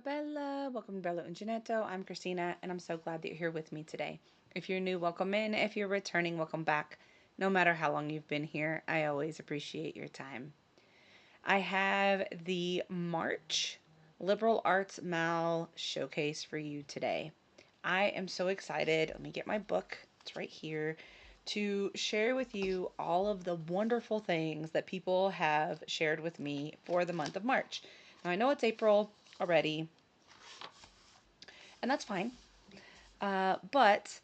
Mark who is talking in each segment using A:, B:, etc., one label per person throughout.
A: Bella. Welcome to Bello Uncinetto. I'm Christina, and I'm so glad that you're here with me today. If you're new, welcome in. If you're returning, welcome back. No matter how long you've been here, I always appreciate your time. I have the March Liberal Arts Mal showcase for you today. I am so excited. Let me get my book. It's right here to share with you all of the wonderful things that people have shared with me for the month of March. Now, I know it's April already, and that's fine. But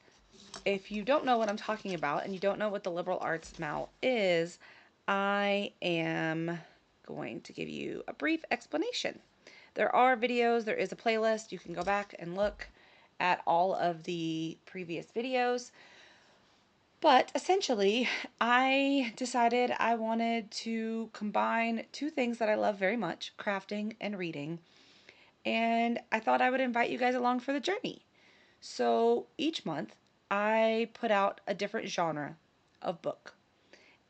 A: if you don't know what I'm talking about and you don't know what the liberal arts mal is, I am going to give you a brief explanation. There are videos, there is a playlist. You can go back and look at all of the previous videos. But essentially, I decided I wanted to combine two things that I love very much, crafting and reading. And I thought I would invite you guys along for the journey. So each month, I put out a different genre of book.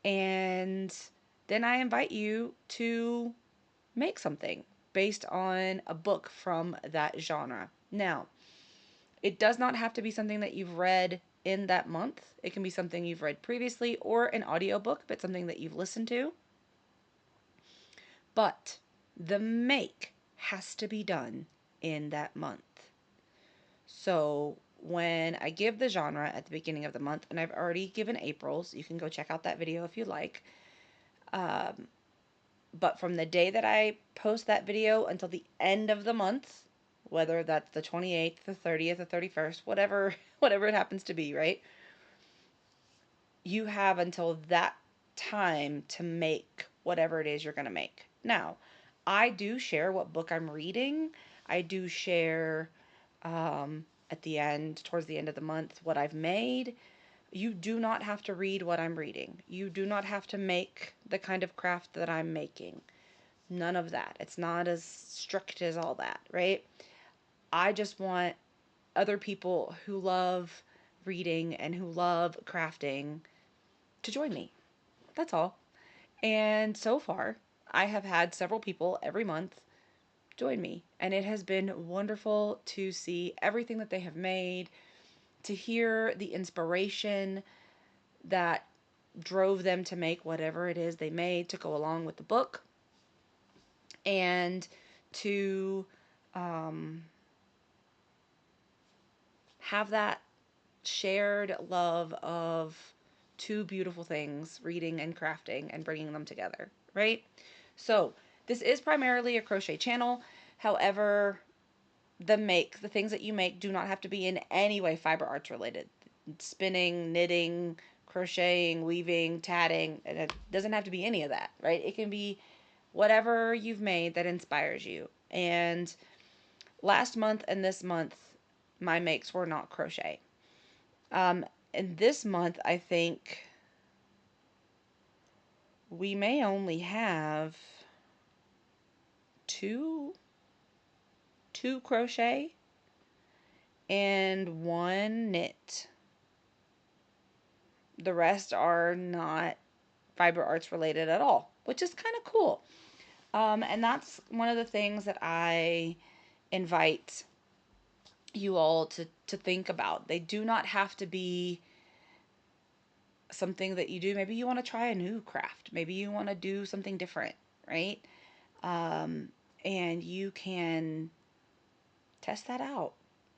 A: And then I invite you to make something based on a book from that genre. Now, it does not have to be something that you've read in that month. It can be something you've read previously or an audiobook, but something that you've listened to. But the make has to be done in that month. So when I give the genre at the beginning of the month, and I've already given April's, you can go check out that video if you like. But from the day that I post that video until the end of the month, whether that's the 28th, the 30th, the 31st, whatever it happens to be, right? You have until that time to make whatever it is you're going to make. Now, I do share what book I'm reading. I do share at the end, towards the end of the month, what I've made. You do not have to read what I'm reading. You do not have to make the kind of craft that I'm making. None of that. It's not as strict as all that, right? I just want other people who love reading and who love crafting to join me. That's all. And so far, I have had several people every month join me, and it has been wonderful to see everything that they have made, to hear the inspiration that drove them to make whatever it is they made to go along with the book, and to have that shared love of two beautiful things, reading and crafting, and bringing them together, right? So this is primarily a crochet channel. However, the things that you make do not have to be in any way fiber arts related. Spinning, knitting, crocheting, weaving, tatting, and it doesn't have to be any of that, right? It can be whatever you've made that inspires you. And last month and this month, my makes were not crochet. And this month, I think we may only have two crochet and one knit. The rest are not fiber arts related at all, which is kind of cool. And that's one of the things that I invite you all to think about. They do not have to be something that you do. Maybe you want to try a new craft. Maybe you want to do something different, right? And you can test that out,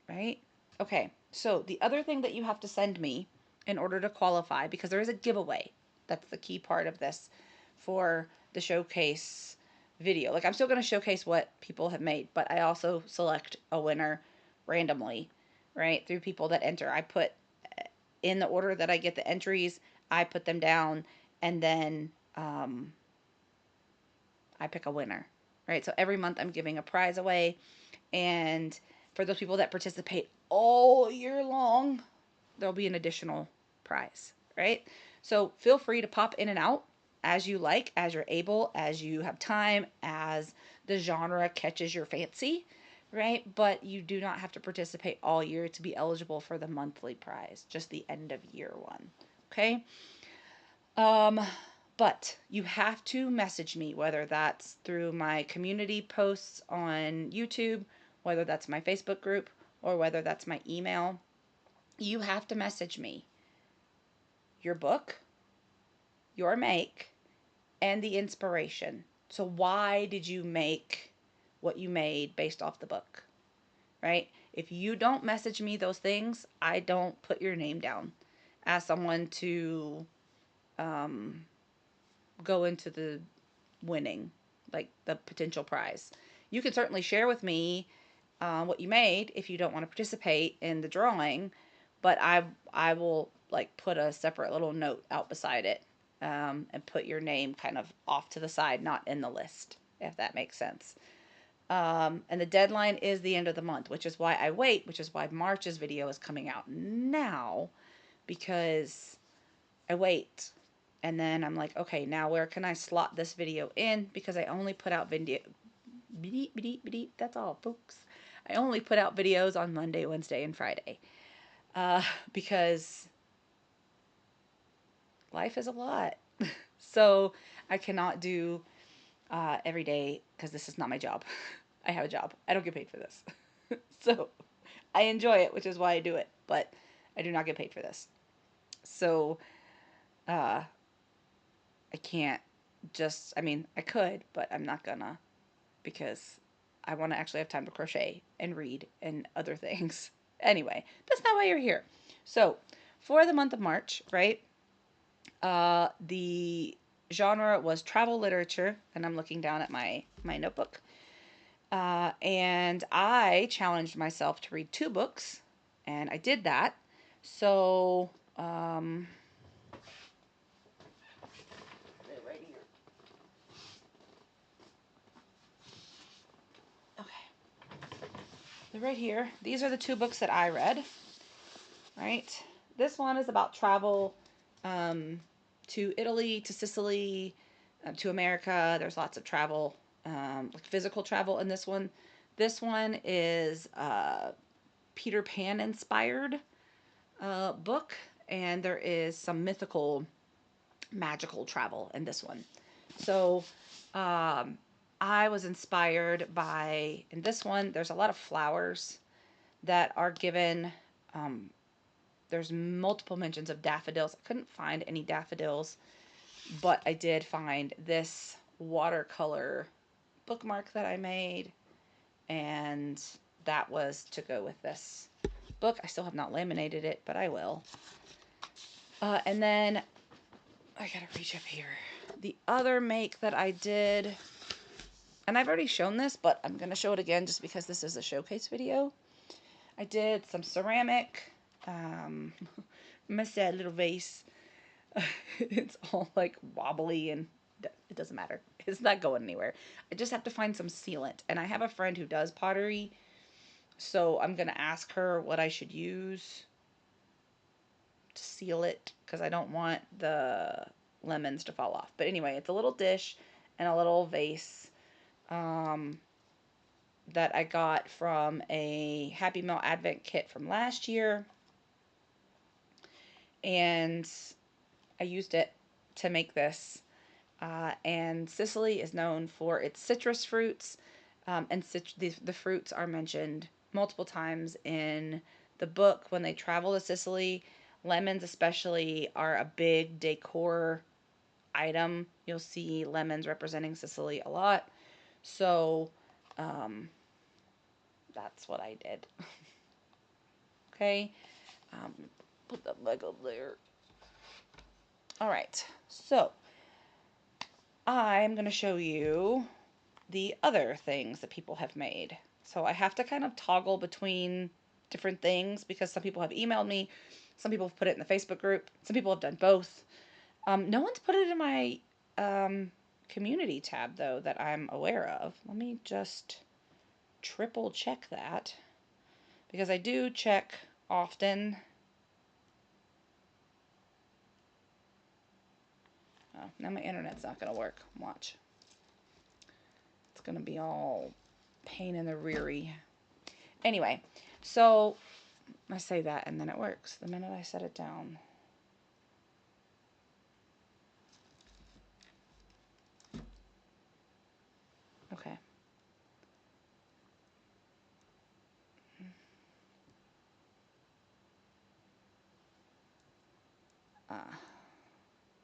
A: right? Okay, so the other thing that you have to send me in order to qualify, because there is a giveaway, that's the key part of this for the showcase video. Like, I'm still going to showcase what people have made, but I also select a winner randomly, right? Through people that enter. I put in the order that I get the entries, I put them down, and then I pick a winner, right? So every month I'm giving a prize away, and for those people that participate all year long, there'll be an additional prize, right? So feel free to pop in and out as you like, as you're able, as you have time, as the genre catches your fancy, right? But you do not have to participate all year to be eligible for the monthly prize, just the end of year one, okay? But you have to message me, whether that's through my community posts on YouTube whether that's my Facebook group or whether that's my email, you have to message me your book, your make, and the inspiration. So why did you make what you made based off the book, right? If you don't message me those things, I don't put your name down as someone to go into the winning, like the potential prize. You can certainly share with me what you made if you don't want to participate in the drawing, but I will like put a separate little note out beside it, and put your name kind of off to the side, not in the list, if that makes sense. And the deadline is the end of the month, which is why I wait, which is why March's video is coming out now, because I wait. And then I'm like, okay, now where can I slot this video in? Because I only put out video, that's all, folks. I only put out videos on Monday, Wednesday, and Friday. Because life is a lot. So I cannot do every day because this is not my job. I have a job. I don't get paid for this. So I enjoy it, which is why I do it, but I do not get paid for this. So I can't just, I mean, I could, but I'm not gonna, because I want to actually have time to crochet and read and other things. Anyway, that's not why you're here. So for the month of March, right, the genre was travel literature, and I'm looking down at my notebook. And I challenged myself to read 2 books, and I did that. So, right here. Okay. They're right here. These are the 2 books that I read, right? This one is about travel to Italy, to Sicily, to America. There's lots of travel, like physical travel in this one. This one is Peter Pan inspired book, and there is some mythical, magical travel in this one. So I was inspired by, in this one, there's a lot of flowers that are given. There's multiple mentions of daffodils. I couldn't find any daffodils, but I did find this watercolor bookmark that I made, and that was to go with this book. I still have not laminated it, but I will. And then I gotta reach up here. The other make that I did, and I've already shown this, but I'm gonna show it again just because this is a showcase video. I did some ceramic, my sad little vase. It's all like wobbly and it doesn't matter. It's not going anywhere. I just have to find some sealant. And I have a friend who does pottery, so I'm going to ask her what I should use to seal it, because I don't want the lemons to fall off. But anyway, it's a little dish and a little vase that I got from a Happy Meal Advent kit from last year. And I used it to make this. And Sicily is known for its citrus fruits, and the fruits are mentioned multiple times in the book when they travel to Sicily. Lemons especially are a big decor item. You'll see lemons representing Sicily a lot. So that's what I did. Okay, put that back up there. All right, so I'm going to show you the other things that people have made. So I have to kind of toggle between different things because some people have emailed me, some people have put it in the Facebook group, some people have done both. No one's put it in my community tab, though, that I'm aware of. Let me just triple check that, because I do check often. Oh, now my internet's not going to work. Watch. It's going to be all pain in the reary. Anyway, so I say that and then it works the minute I set it down. Okay.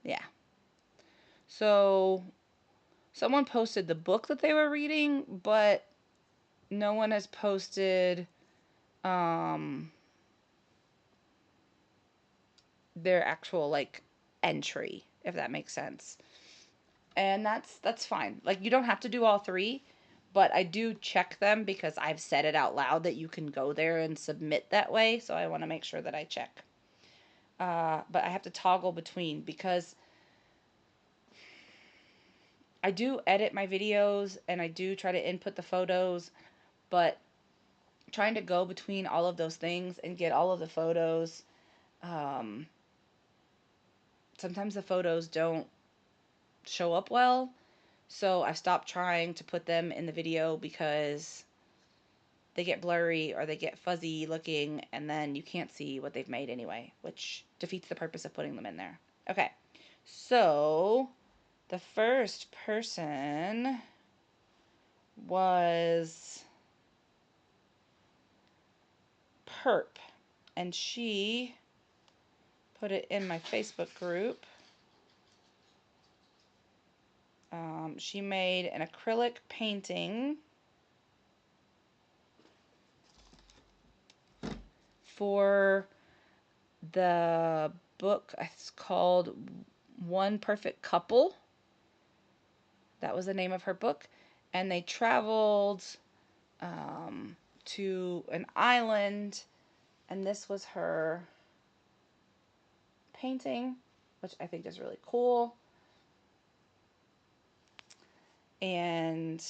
A: Yeah. So someone posted the book that they were reading, but no one has posted their actual like entry, if that makes sense. And that's fine. Like, you don't have to do all three, but I do check them because I've said it out loud that you can go there and submit that way, so I want to make sure that I check. But I have to toggle between because I do edit my videos and I do try to input the photos, but trying to go between all of those things and get all of the photos, um, sometimes the photos don't show up well. So I've stopped trying to put them in the video because they get blurry or they get fuzzy looking and then you can't see what they've made anyway, which defeats the purpose of putting them in there. Okay, so the first person was Perp, and she put it in my Facebook group. She made an acrylic painting for the book. It's called One Perfect Couple. That was the name of her book. And they traveled to an island, and this was her painting, which I think is really cool. And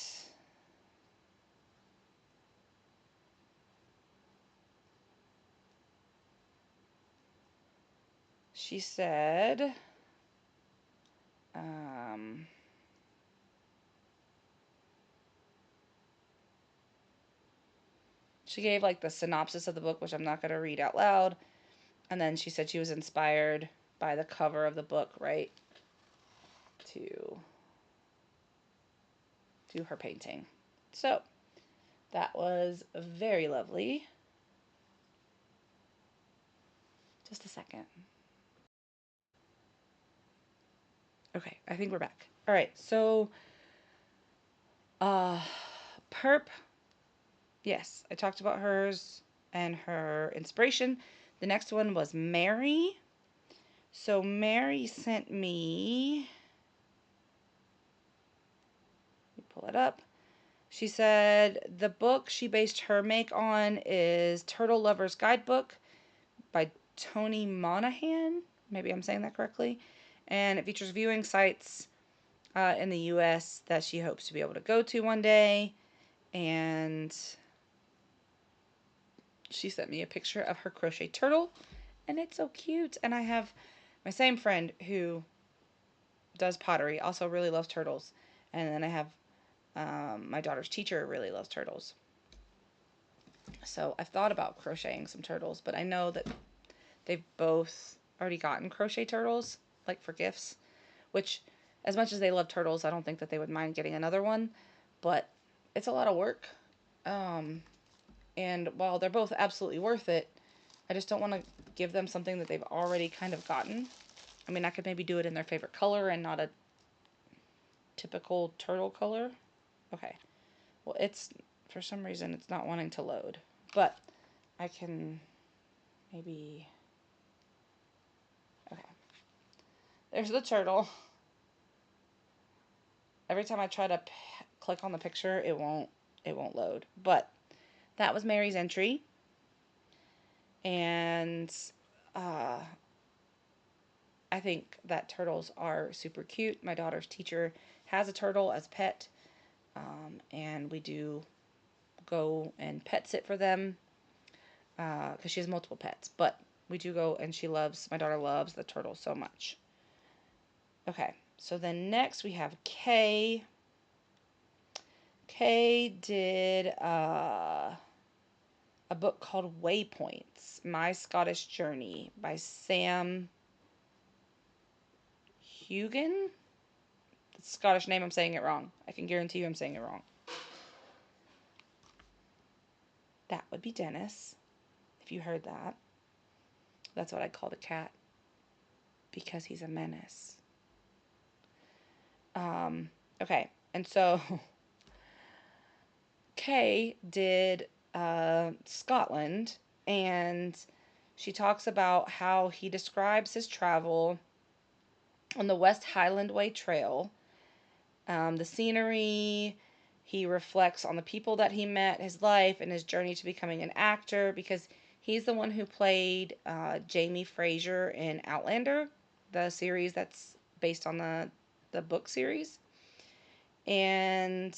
A: she said, she gave like the synopsis of the book, which I'm not going to read out loud. And then she said she was inspired by the cover of the book, right, to do her painting. So that was very lovely. Just a second. Okay, I think we're back. All right, so Perp, yes, I talked about hers and her inspiration. The next one was Mary. So Mary sent me, let me pull it up. She said the book she based her make on is Turtle Lover's Guidebook by Tony Monahan. Maybe I'm saying that correctly. And it features viewing sites in the U.S. that she hopes to be able to go to one day. And she sent me a picture of her crochet turtle, and it's so cute. And I have my same friend who does pottery, also really loves turtles. And then I have my daughter's teacher really loves turtles. So I've thought about crocheting some turtles, but I know that they've both already gotten crochet turtles, like for gifts, which, as much as they love turtles, I don't think that they would mind getting another one, but it's a lot of work. And while they're both absolutely worth it, I just don't want to give them something that they've already kind of gotten. I mean, I could maybe do it in their favorite color and not a typical turtle color. Okay. Well, it's, for some reason, it's not wanting to load. But I can maybe... Okay. There's the turtle. Every time I try to click on the picture, it won't load. But that was Mary's entry. And I think that turtles are super cute. My daughter's teacher has a turtle as a pet, and we do go and pet sit for them because she has multiple pets. But we do go, and my daughter loves the turtle so much. Okay, so then next we have Kay. Kay did a book called Waypoints, My Scottish Journey by Sam Hugan. Scottish name, I'm saying it wrong. I can guarantee you I'm saying it wrong. That would be Dennis, if you heard that. That's what I'd call the cat. because he's a menace. Okay, and so Kay did Scotland, and she talks about how he describes his travel on the West Highland Way Trail. The scenery, he reflects on the people that he met, his life, and his journey to becoming an actor, because he's the one who played Jamie Fraser in Outlander, the series that's based on the book series. And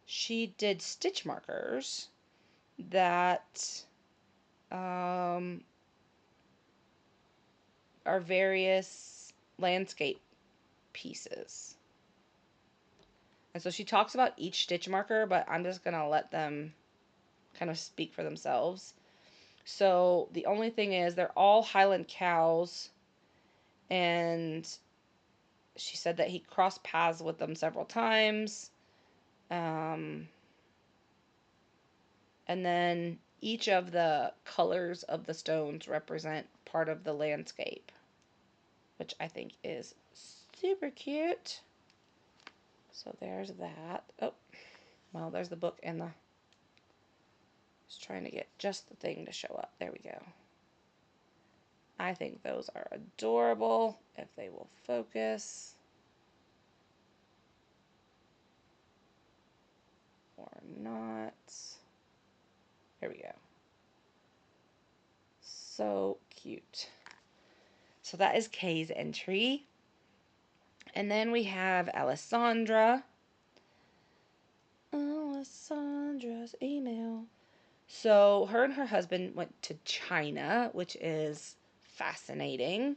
A: she did stitch markers that are various landscape pieces. And so she talks about each stitch marker, but I'm just going to let them kind of speak for themselves. So the only thing is they're all Highland cows, and she said that he crossed paths with them several times. And then each of the colors of the stones represent part of the landscape, which I think is super cute. So there's that. Oh, well, there's the book and the... Just trying to get just the thing to show up. There we go. I think those are adorable, if they will focus. Or not. There we go. So cute. So that is Kay's entry. And then we have Alessandra's email. So her and her husband went to China, which is fascinating.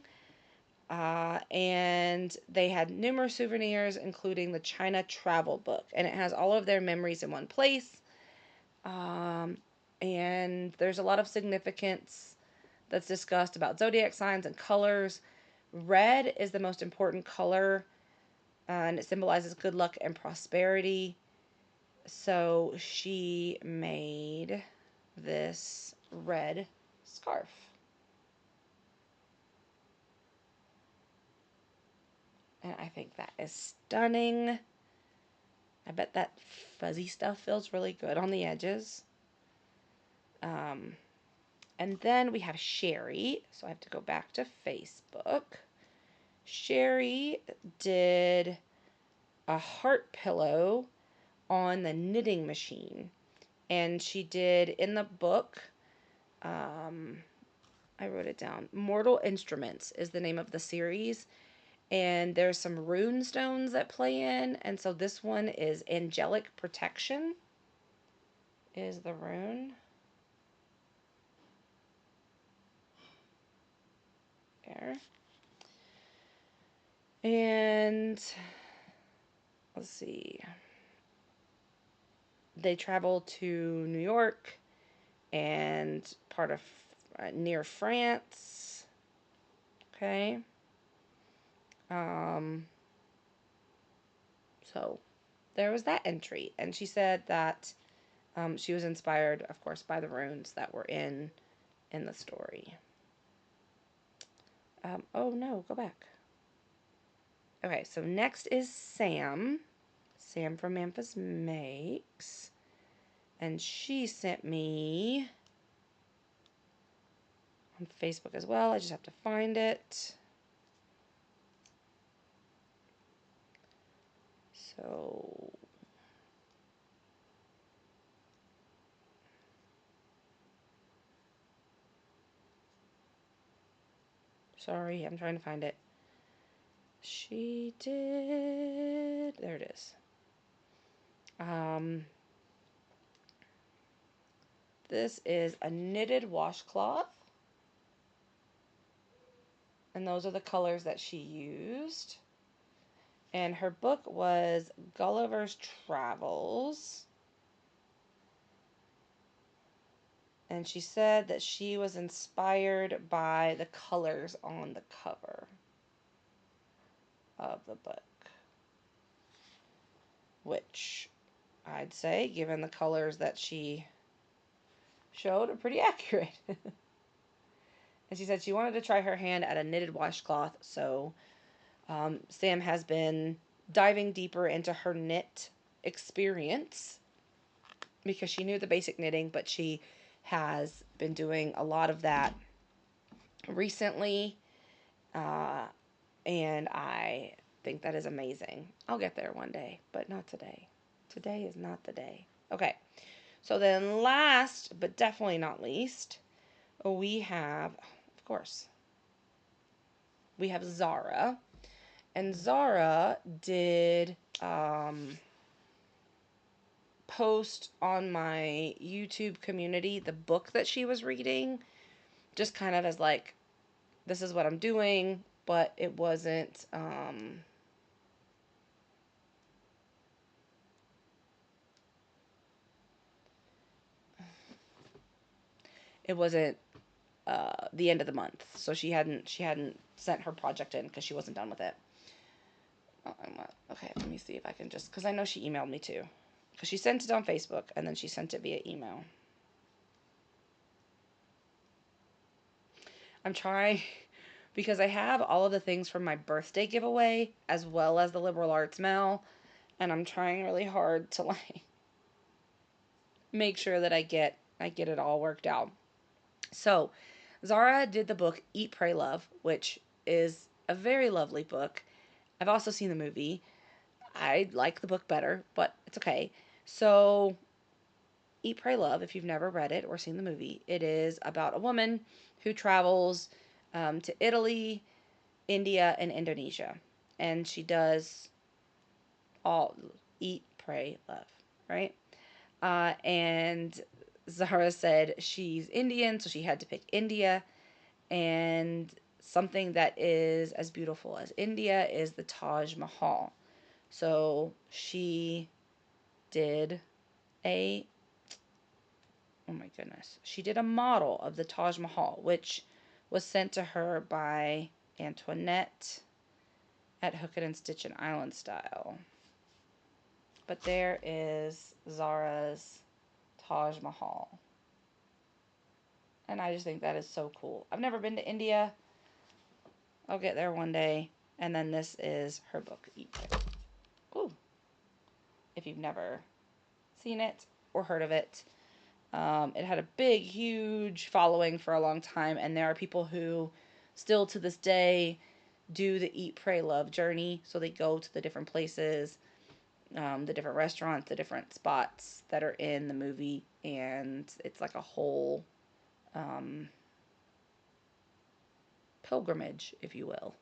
A: And they had numerous souvenirs, including the China travel book. And it has all of their memories in one place. And there's a lot of significance that's discussed about zodiac signs and colors. Red is the most important color, and it symbolizes good luck and prosperity. So she made this red scarf. And I think that is stunning. I bet that fuzzy stuff feels really good on the edges. And then we have Sherry. So I have to go back to Facebook. Sherry did a heart pillow on the knitting machine. And she did in the book, I wrote it down. Mortal Instruments is the name of the series. And there's some rune stones that play in. And so this one is Angelic Protection is the rune. There. And let's see. They travel to New York and part of near France. Okay. So there was that entry. And she said that she was inspired, of course, by the runes that were in the story. Oh no, go back. Okay, so next is Sam. Sam from Memphis Makes. And she sent me on Facebook as well. I just have to find it. So sorry, I'm trying to find it. She did. There it is. This is a knitted washcloth. And those are the colors that she used. And her book was Gulliver's Travels. And she said that she was inspired by the colors on the cover of the book. Which I'd say, given the colors that she showed, are pretty accurate. And she said she wanted to try her hand at a knitted washcloth. So Sam has been diving deeper into her knit experience because she knew the basic knitting, but she has been doing a lot of that recently. Uh, and I think that is amazing. I'll get there one day, but not today. Today is not the day. Okay. So then last, but definitely not least, we have, of course, we have Zara. And Zara did post on my YouTube community the book that she was reading, just kind of as like, this is what I'm doing, but it wasn't, it wasn't the end of the month, so she hadn't sent her project in because she wasn't done with it. Oh, okay, let me see if I can just, because I know she emailed me too, because she sent it on Facebook and then she sent it via email. I'm trying because I have all of the things from my birthday giveaway as well as the liberal arts mail, and I'm trying really hard to like make sure that I get it all worked out. So, Zara did the book Eat, Pray, Love, which is a very lovely book. I've also seen the movie. I like the book better, but it's okay. So, Eat, Pray, Love, if you've never read it or seen the movie, it is about a woman who travels to Italy, India, and Indonesia. And she does all eat, pray, love, right? And Zara said she's Indian, so she had to pick India. And something that is as beautiful as India is the Taj Mahal. So she did a, oh my goodness, she did a model of the Taj Mahal, which was sent to her by Antoinette at Hook It and Stitch and Island Style. But there is Zara's Taj Mahal. And I just think that is so cool. I've never been to India. I'll get there one day. And then this is her book, Eat Pray. Ooh. If you've never seen it or heard of it. It had a big, huge following for a long time. And there are people who still to this day do the Eat, Pray, Love journey. So they go to the different places, the different restaurants, the different spots that are in the movie. And it's like a whole pilgrimage, if you will.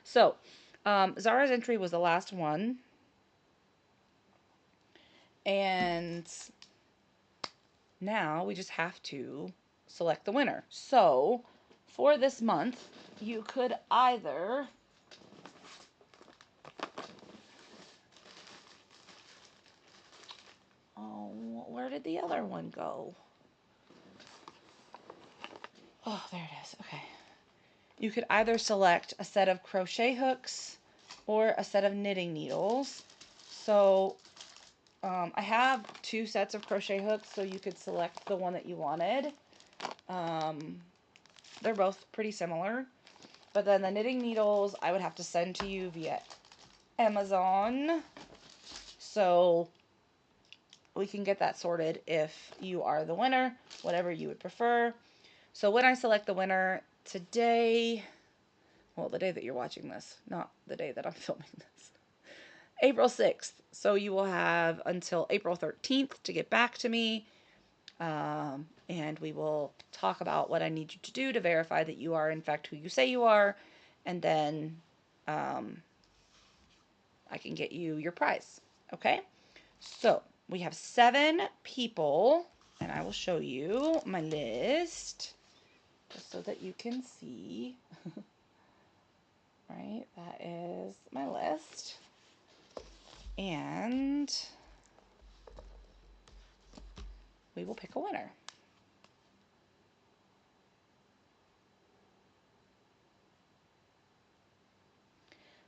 A: So, Zara's entry was the last one. And now we just have to select the winner. So, for this month, you could either where did the other one go? Oh, there it is. Okay. You could either select a set of crochet hooks or a set of knitting needles. So I have 2 sets of crochet hooks, so you could select the one that you wanted. They're both pretty similar. But then the knitting needles I would have to send to you via Amazon. So we can get that sorted if you are the winner, whatever you would prefer. So when I select the winner today, well, the day that you're watching this, not the day that I'm filming this, April 6th. So you will have until April 13th to get back to me. And we will talk about what I need you to do to verify that you are in fact who you say you are. And then I can get you your prize. Okay? So we have 7 people. And I will show you my list just so that you can see. Right? That is my list. And we will pick a winner.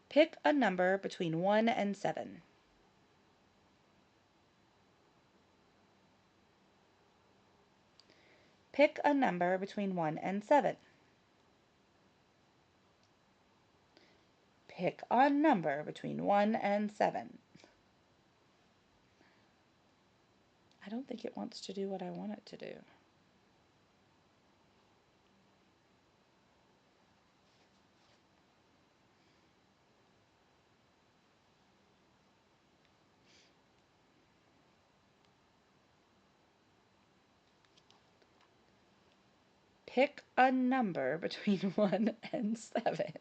A: Pick a number between 1 and 7. Pick a number between 1 and 7. Pick a number between 1 and 7. I don't think it wants to do what I want it to do. Pick a number between 1 and 7.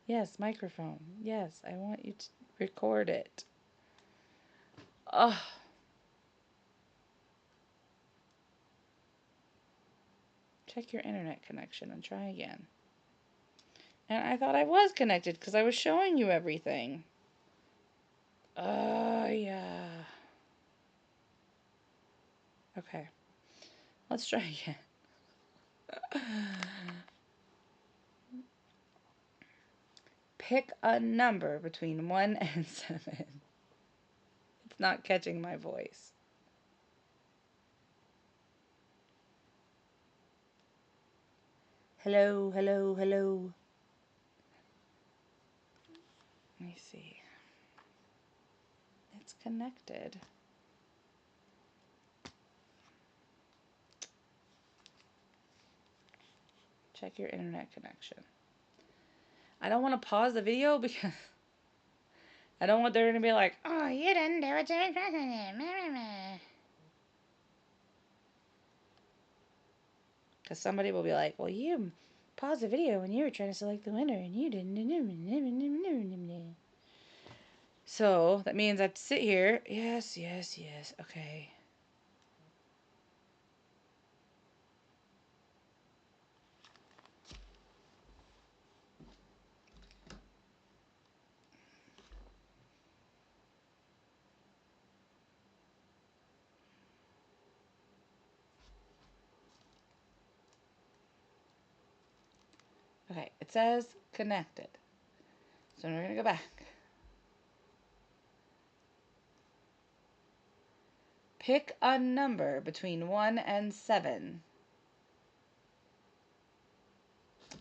A: Yes, microphone. Yes, I want you to record it. Oh. Check your internet connection and try again. And I thought I was connected because I was showing you everything. Yeah. Okay. Let's try again. Pick a number between 1 and 7. It's not catching my voice. Hello, hello, hello. Let me see. It's connected. Check your internet connection. I don't want to pause the video because I don't want there to be like, oh, you didn't do what you were supposed to do. Because somebody will be like, well, you paused the video when you were trying to select the winner and you didn't. So that means I have to sit here. Yes, yes, yes. Okay. Okay, it says connected. So we're going to go back. Pick a number between 1 and 7.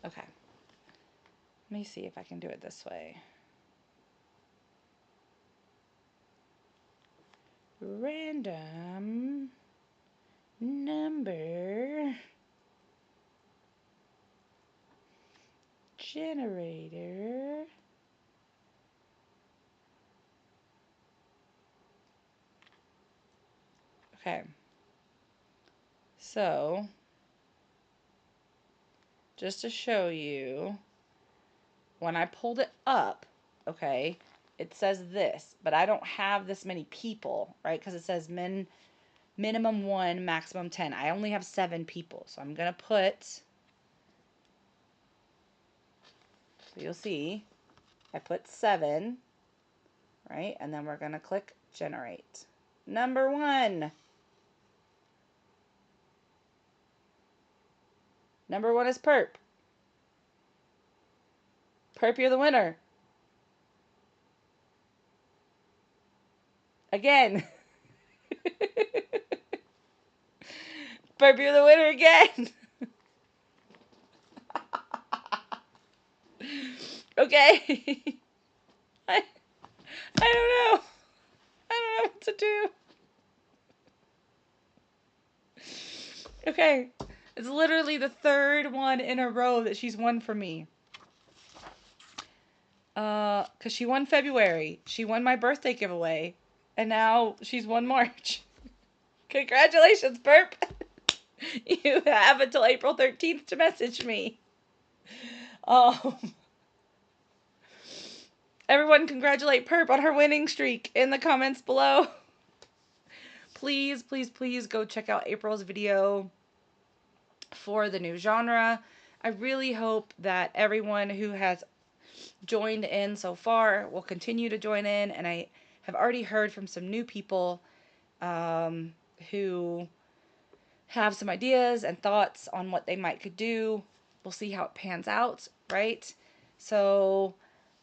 A: Okay. Let me see if I can do it this way. Random number generator. Okay. So, just to show you, when I pulled it up, okay, it says this, but I don't have this many people, right? Because it says minimum 1, maximum 10. I only have 7 people. So I'm going to put, so you'll see, I put 7, right? And then we're going to click generate. Number 1. Number 1 is Perp. Perp, you're the winner. Again. Perp, you're the winner again. Okay. I don't know. I don't know what to do. Okay. It's literally the 3rd one in a row that she's won for me. Because she won February. She won my birthday giveaway. And now she's won March. Congratulations, Perp. You have until April 13th to message me. Everyone congratulate Perp on her winning streak in the comments below. Please, please, please go check out April's video for the new genre. I really hope that everyone who has joined in so far will continue to join in, and I have already heard from some new people who have some ideas and thoughts on what they might could do. We'll see how it pans out, right? So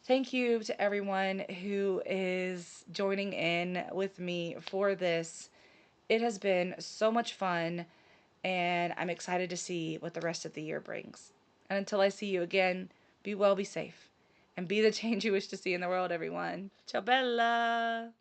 A: thank you to everyone who is joining in with me for this. It has been so much fun, and I'm excited to see what the rest of the year brings. And until I see you again, be well, be safe, and be the change you wish to see in the world, everyone. Ciao, Bella!